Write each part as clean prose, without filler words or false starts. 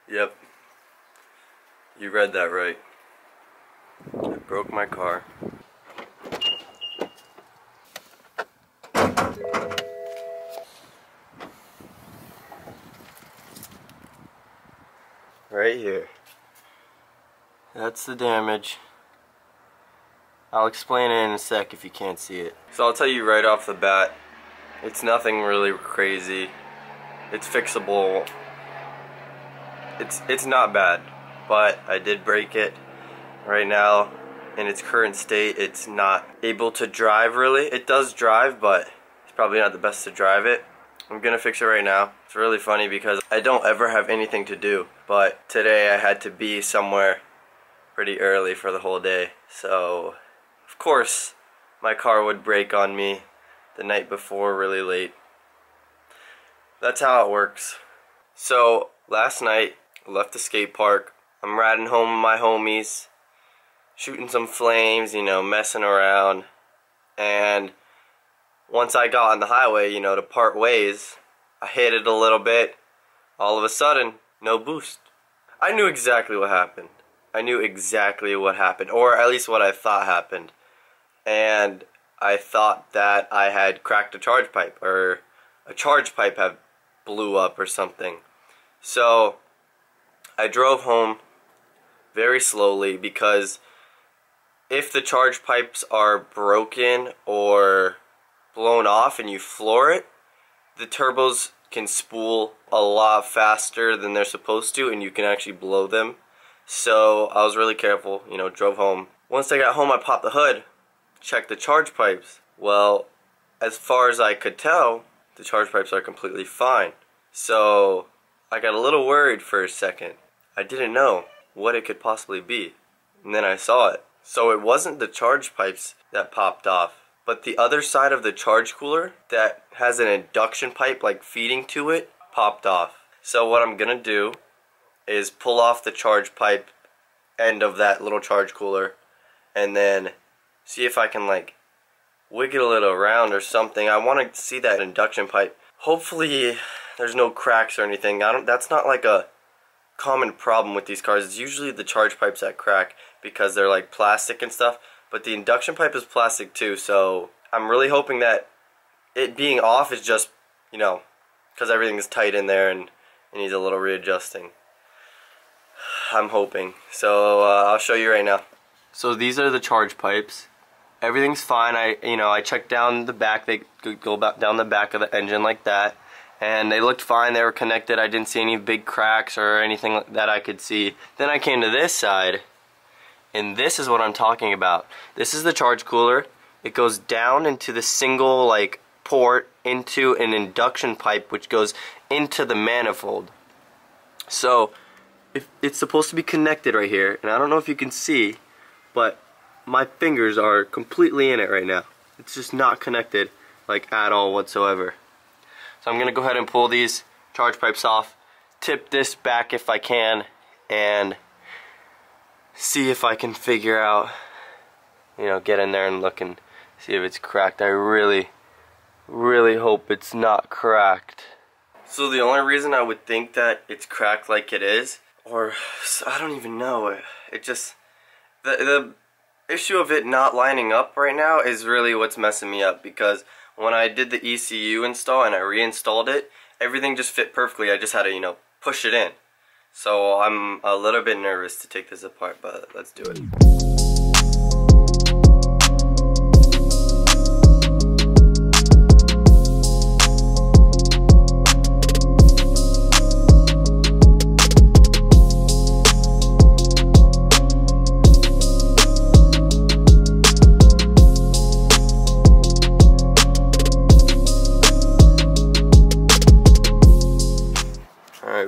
Yep. You read that right. I broke my car. Right here. That's the damage. I'll explain it in a sec if you can't see it. So I'll tell you right off the bat, it's nothing really crazy. It's fixable. It's not bad, but I did break it. Right now, in its current state, it's not able to drive really. It does drive, but it's probably not the best to drive it. I'm gonna fix it right now. It's really funny because I don't ever have anything to do, but today I had to be somewhere pretty early for the whole day. So, of course, my car would break on me the night before really late. That's how it works. So, last night, I left the skate park. I'm riding home with my homies, shooting some flames, you know, messing around. And once I got on the highway, you know, to part ways, I hit it a little bit. All of a sudden, no boost. I knew exactly what happened. I knew exactly what happened, or at least what I thought happened. And I thought that I had cracked a charge pipe, or a charge pipe had blew up or something. So I drove home very slowly because if the charge pipes are broken or blown off and you floor it, the turbos can spool a lot faster than they're supposed to, and you can actually blow them. So I was really careful, you know, drove home. Once I got home, I popped the hood, checked the charge pipes. Well, as far as I could tell, the charge pipes are completely fine. So I got a little worried for a second. I didn't know what it could possibly be. And then I saw it. So it wasn't the charge pipes that popped off, but the other side of the charge cooler that has an induction pipe like feeding to it popped off. So what I'm gonna do is pull off the charge pipe end of that little charge cooler and then see if I can like wiggle it around or something. I want to see that induction pipe. Hopefully there's no cracks or anything. That's not like a common problem with these cars. It's usually the charge pipes that crack because they're like plastic and stuff, but the induction pipe is plastic too. So I'm really hoping that it being off is just, you know, because everything is tight in there and it needs a little readjusting. I'm hoping. So I'll show you right now. So these are the charge pipes. Everything's fine. I checked down the back. They go back down the back of the engine like that, and they looked fine. They were connected. I didn't see any big cracks or anything that I could see. Then I came to this side, and this is what I'm talking about. This is the charge cooler. It goes down into the single like port into an induction pipe which goes into the manifold. So if it's supposed to be connected right here, and I don't know if you can see, but my fingers are completely in it right now. It's just not connected like at all whatsoever. So I'm gonna go ahead and pull these charge pipes off, tip this back if I can, and see if I can figure out, you know, get in there and look and see if it's cracked. I really hope it's not cracked. So the only reason I would think that it's cracked like it is, or I don't even know, it just, the issue of it not lining up right now is really what's messing me up, because when I did the ECU install and I reinstalled it, everything just fit perfectly. I just had to, you know, push it in. So I'm a little bit nervous to take this apart, but let's do it.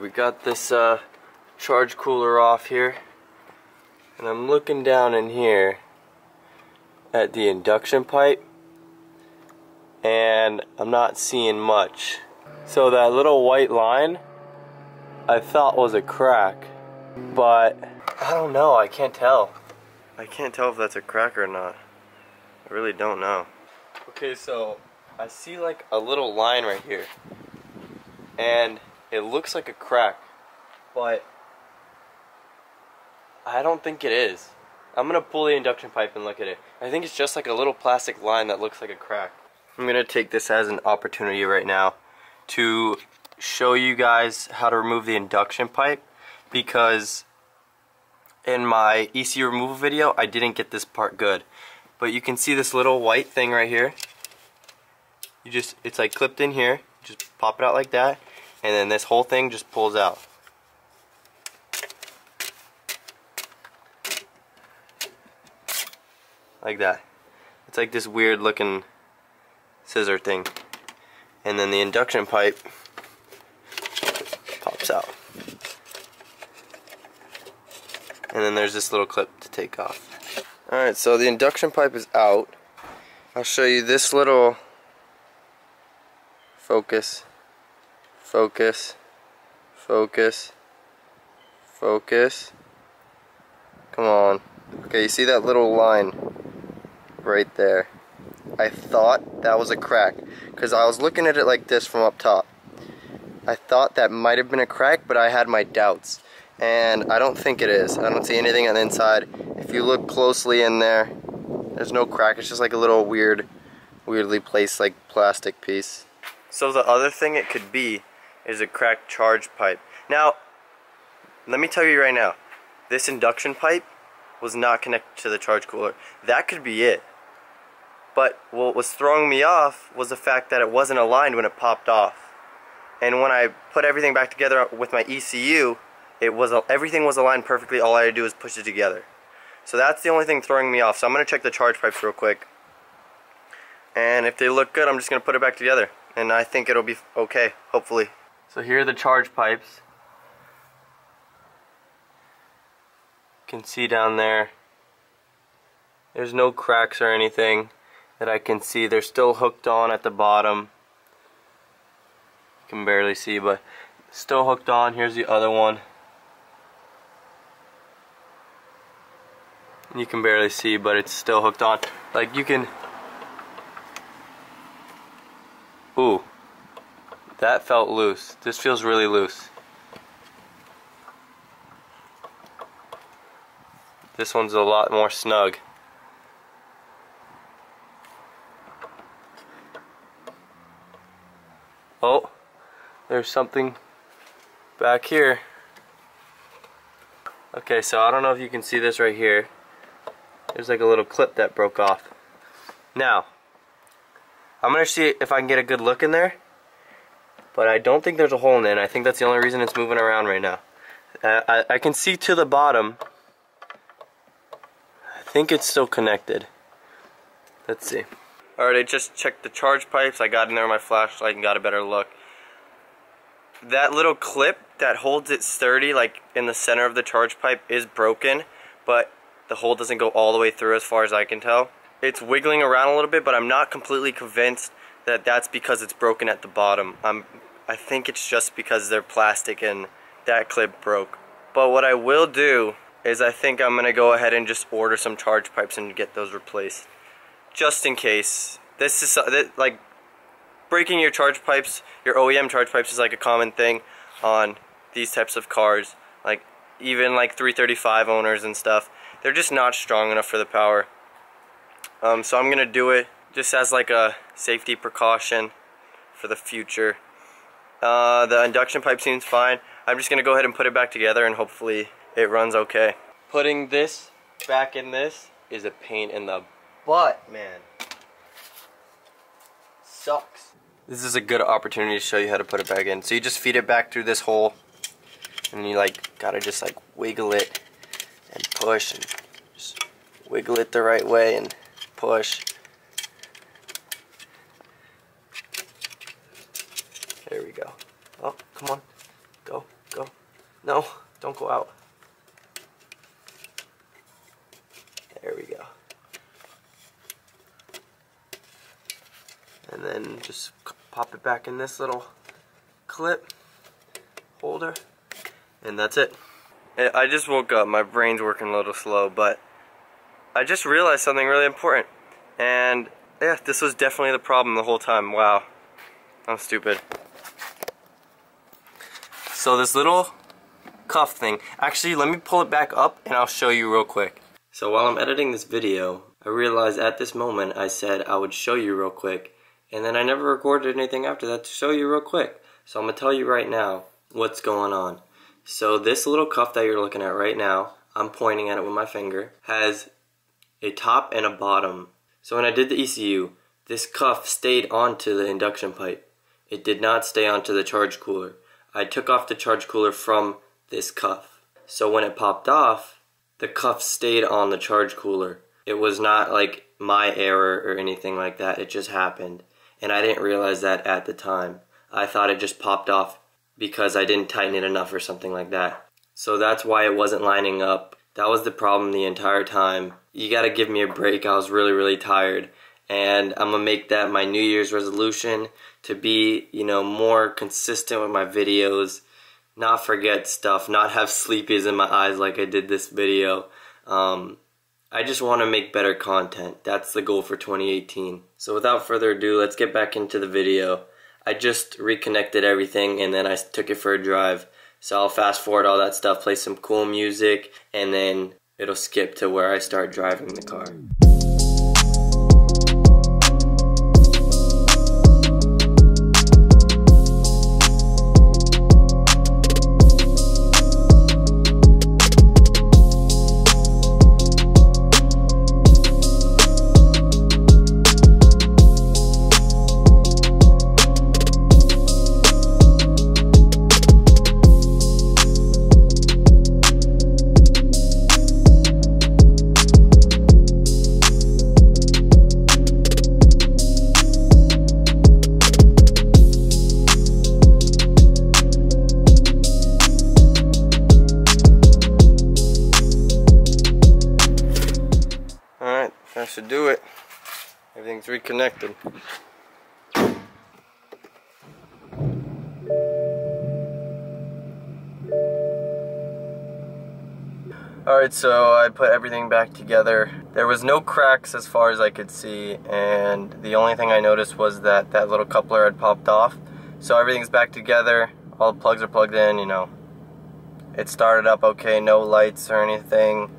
We got this charge cooler off here, and I'm looking down in here at the induction pipe, and I'm not seeing much. So that little white line I thought was a crack, but I don't know, I can't tell. I can't tell if that's a crack or not. I really don't know. Okay, so I see like a little line right here, and it looks like a crack, but I don't think it is. I'm gonna pull the induction pipe and look at it. I think it's just like a little plastic line that looks like a crack. I'm gonna take this as an opportunity right now to show you guys how to remove the induction pipe, because in my ECU removal video I didn't get this part good. But you can see this little white thing right here. It's like clipped in here. Just pop it out like that, and then this whole thing just pulls out. Like that. It's like this weird looking scissor thing. And then the induction pipe pops out. And then there's this little clip to take off. Alright, so the induction pipe is out. I'll show you this little focus, focus, focus, focus. Come on. Okay, you see that little line right there? I thought that was a crack because I was looking at it like this from up top. I thought that might have been a crack, but I had my doubts, and I don't think it is. I don't see anything on the inside. If you look closely in there, there's no crack. It's just like a little weirdly placed like plastic piece. So the other thing it could be is a cracked charge pipe. Now, let me tell you right now, this induction pipe was not connected to the charge cooler. That could be it. But what was throwing me off was the fact that it wasn't aligned when it popped off. And when I put everything back together with my ECU, everything was aligned perfectly. All I had to do was push it together. So that's the only thing throwing me off. So I'm going to check the charge pipes real quick. And if they look good, I'm just going to put it back together. And I think it'll be okay, hopefully. So here are the charge pipes. You can see down there. There's no cracks or anything that I can see. They're still hooked on at the bottom. You can barely see, but still hooked on. Here's the other one. You can barely see, but it's still hooked on. Like you can... Ooh, that felt loose. This feels really loose. This one's a lot more snug. Oh, there's something back here. Okay, so I don't know if you can see this right here. There's like a little clip that broke off. Now, I'm going to see if I can get a good look in there, but I don't think there's a hole in it, and I think that's the only reason it's moving around right now. I can see to the bottom. I think it's still connected. Let's see. Alright, I just checked the charge pipes. I got in there with my flashlight and got a better look. That little clip that holds it sturdy, like in the center of the charge pipe, is broken, but the hole doesn't go all the way through as far as I can tell. It's wiggling around a little bit, but I'm not completely convinced that that's because it's broken at the bottom. I think it's just because they're plastic and that clip broke. But what I will do is I think I'm going to go ahead and just order some charge pipes and get those replaced. Just in case. This is like breaking your charge pipes, your OEM charge pipes is like a common thing on these types of cars. Like even like 335 owners and stuff. They're just not strong enough for the power. So I'm gonna do it just as like a safety precaution for the future. The induction pipe seems fine. I'm just gonna go ahead and put it back together and hopefully it runs okay. Putting this back in this is a pain in the butt, man. Sucks. This is a good opportunity to show you how to put it back in. So you just feed it back through this hole, and you like gotta just like wiggle it and push and just wiggle it the right way and push. There we go. Oh, come on. Go, go. No, don't go out. There we go. And then just pop it back in this little clip holder, and that's it. I just woke up. My brain's working a little slow, but I just realized something really important. And yeah, this was definitely the problem the whole time. Wow, I'm stupid. So this little cuff thing. Actually, let me pull it back up and I'll show you real quick. So while I'm editing this video, I realized at this moment I said I would show you real quick, and then I never recorded anything after that to show you real quick. So I'm gonna tell you right now what's going on. So this little cuff that you're looking at right now, I'm pointing at it with my finger, has a top and a bottom. So when I did the ECU, this cuff stayed onto the induction pipe. It did not stay onto the charge cooler. I took off the charge cooler from this cuff. So when it popped off, the cuff stayed on the charge cooler. It was not like my error or anything like that. It just happened. And I didn't realize that at the time. I thought it just popped off because I didn't tighten it enough or something like that. So that's why it wasn't lining up. That was the problem the entire time. You gotta give me a break. I was really, really tired. And I'm gonna make that my New Year's resolution to be, you know, more consistent with my videos. Not forget stuff, not have sleepies in my eyes like I did this video. I just want to make better content. That's the goal for 2018. So without further ado, let's get back into the video. I just reconnected everything and then I took it for a drive. So I'll fast forward all that stuff, play some cool music, and then it'll skip to where I start driving the car. That should do it. Everything's reconnected. Alright, so I put everything back together. There was no cracks as far as I could see, and the only thing I noticed was that that little coupler had popped off. So everything's back together, all the plugs are plugged in, you know. It started up okay, no lights or anything.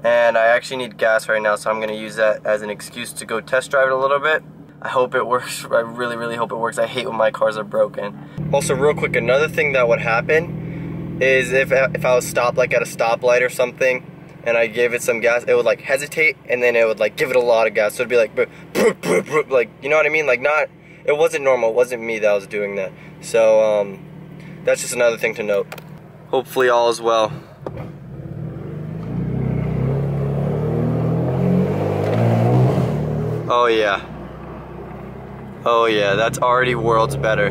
And I actually need gas right now, so I'm going to use that as an excuse to go test drive it a little bit. I hope it works. I really, really hope it works. I hate when my cars are broken. Also, real quick, another thing that would happen is if I was stopped like at a stoplight or something and I gave it some gas, it would like hesitate and then it would like give it a lot of gas. So it'd be like, like, you know what I mean? Like not, it wasn't normal. It wasn't me that was doing that. So that's just another thing to note. Hopefully all is well. Oh yeah. Oh yeah, that's already worlds better.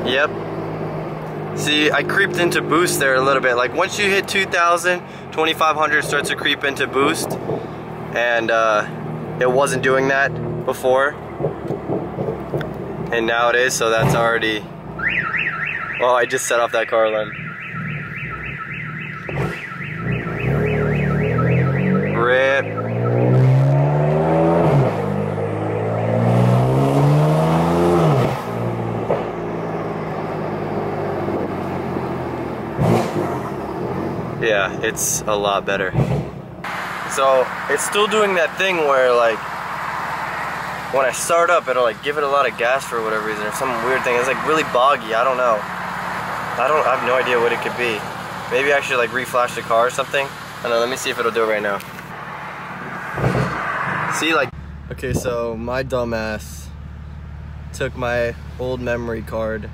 Yep. See, I creeped into boost there a little bit. Like once you hit 2,000, 2,500 starts to creep into boost. And it wasn't doing that before. And now it is, so that's already... Oh, I just set off that car alarm. Rip. Yeah, it's a lot better. So it's still doing that thing where like when I start up it'll like give it a lot of gas for whatever reason or some weird thing. It's like really boggy, I don't know. I have no idea what it could be. Maybe I should like reflash the car or something. I don't know, let me see if it'll do it right now. See, like, okay, so my dumbass took my old memory card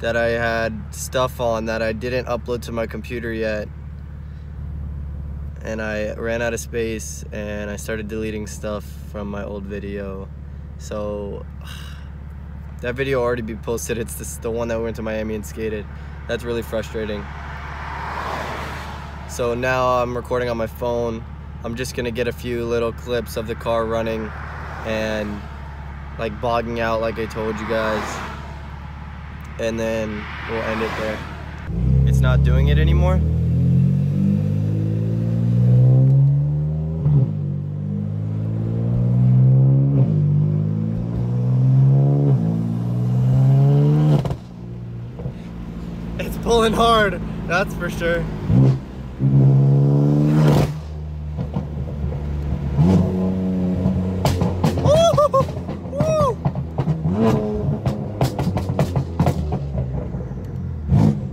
that I had stuff on that I didn't upload to my computer yet, and I ran out of space and I started deleting stuff from my old video. So that video already be posted. It's the one that we went to Miami and skated. That's really frustrating. So now I'm recording on my phone. I'm just gonna get a few little clips of the car running and like bogging out like I told you guys, and then we'll end it there. It's not doing it anymore. rolling hard, that's for sure.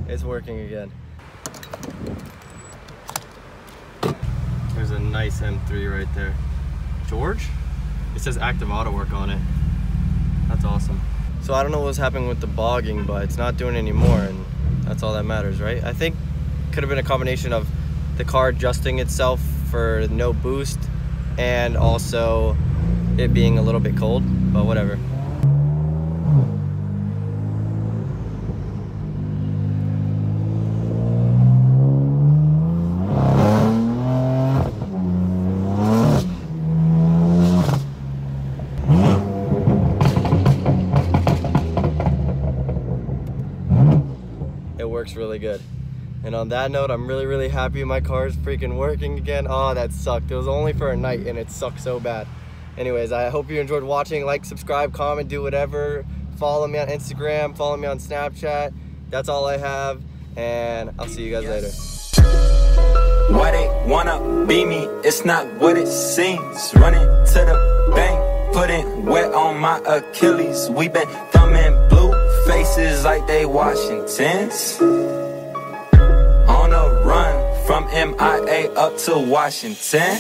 It's working again. There's a nice M3 right there. George? It says active auto work on it. That's awesome. So I don't know what's happening with the bogging, but it's not doing it anymore, and that's all that matters, right? I think could have been a combination of the car adjusting itself for no boost and also it being a little bit cold, but whatever. Works really good. And on that note, I'm really happy my car's freaking working again. Oh, that sucked. It was only for a night and it sucked so bad. Anyways, I hope you enjoyed watching. Like, subscribe, comment, do whatever. Follow me on Instagram, follow me on Snapchat. That's all I have, and I'll see you guys later. Why they wanna be me? It's not what it seems. Running to the bank, putting wet on my Achilles. We been thumbing blue faces like they Washingtons. On a run from MIA up to Washington.